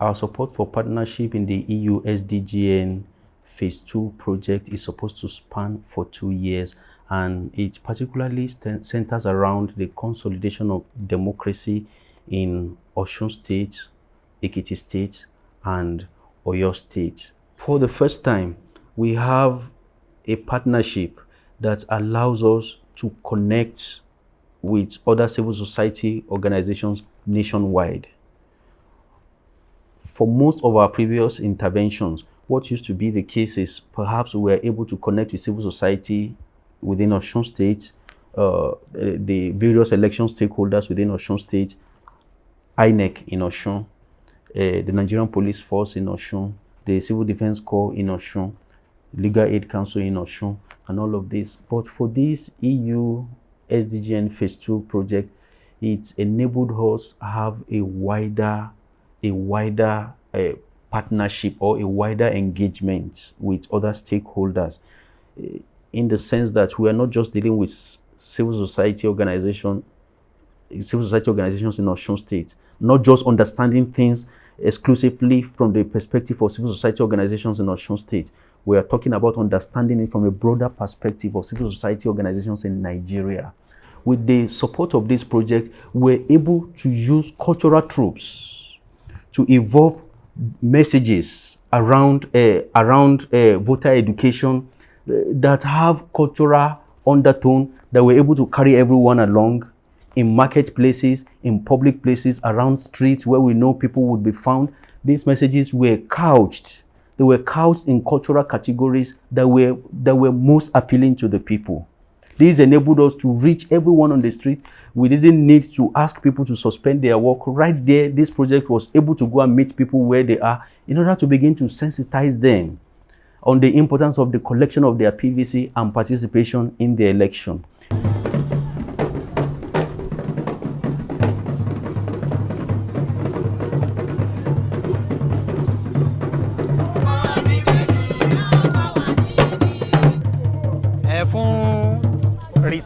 Our support for partnership in the EU-SDGN Phase 2 project is supposed to span for 2 years, and it particularly centers around the consolidation of democracy in Osun State, Ekiti State, and Oyo State. For the first time, we have a partnership that allows us to connect with other civil society organizations nationwide. For most of our previous interventions, what used to be the case is perhaps we were able to connect with civil society within Osun State, the various election stakeholders within Osun State, INEC in Osun, the Nigerian Police Force in Osun, the Civil Defense Corps in Osun, Legal Aid Council in Osun, and all of this. But for this EU-SDGN Phase 2 project, it enabled us to have a wider partnership or a wider engagement with other stakeholders, in the sense that we are not just dealing with civil society organizations in Osun State, not just understanding things exclusively from the perspective of civil society organizations in Osun State. We are talking about understanding it from a broader perspective of civil society organizations in Nigeria. With the support of this project, we're able to use cultural troupes to evolve messages around voter education that have cultural undertone, that we're able to carry everyone along in marketplaces, in public places, around streets where we know people would be found. These messages were couched. They were couched in cultural categories that were most appealing to the people. This enabled us to reach everyone on the street. We didn't need to ask people to suspend their work. Right there, this project was able to go and meet people where they are in order to begin to sensitize them on the importance of the collection of their PVC and participation in the election.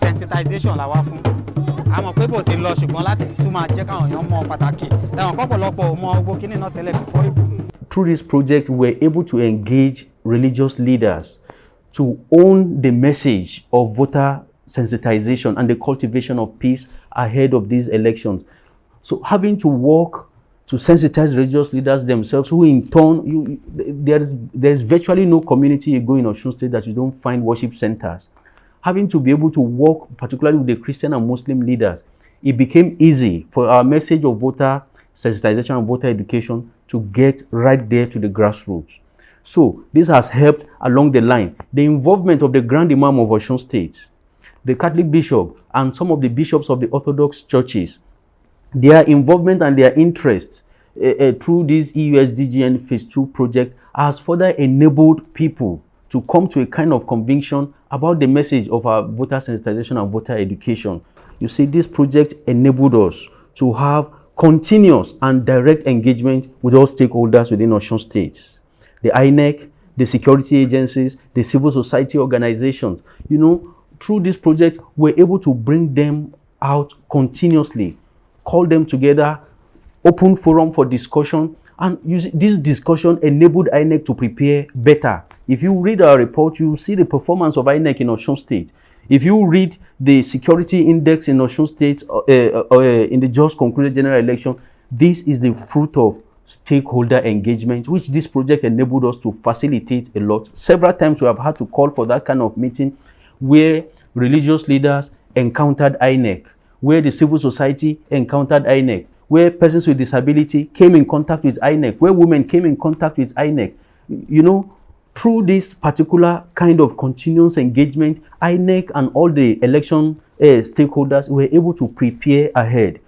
Sensitization la wá fún. A mọ̀ pé bó ti lọ ṣùgbọ́n láti tún máa jẹ́ káwọn èèyàn mọ̀ pàtàkì. Táwọn pọ̀pọ̀lọpọ̀ mọ gbogbo kíní náà tẹ́lẹ̀ before ìbò. Through this project, we were able to engage religious leaders to own the message of voter sensitization and the cultivation of peace ahead of these elections. So having to work to sensitize religious leaders themselves, who in turn, there's virtually no community you go in Osun State that you don't find worship centers. Having to be able to work particularly with the Christian and Muslim leaders, it became easy for our message of voter sensitization and voter education to get right there to the grassroots. So this has helped along the line. The involvement of the Grand Imam of Osun State, the Catholic bishop, and some of the bishops of the Orthodox churches, their involvement and their interest through this EU-SDGN Phase 2 project has further enabled people to come to a kind of conviction about the message of our voter sensitization and voter education. You see, this project enabled us to have continuous and direct engagement with all stakeholders within Osun State. The INEC, the security agencies, the civil society organizations. You know, through this project, we're able to bring them out continuously, call them together, open forum for discussion, and this discussion enabled INEC to prepare better. If you read our report, you see the performance of INEC in Osun State. If you read the security index in Osun State in the just concluded general election, this is the fruit of stakeholder engagement, which this project enabled us to facilitate a lot. Several times we have had to call for that kind of meeting where religious leaders encountered INEC, where the civil society encountered INEC, where persons with disability came in contact with INEC, where women came in contact with INEC. You know, through this particular kind of continuous engagement, INEC and all the election stakeholders were able to prepare ahead.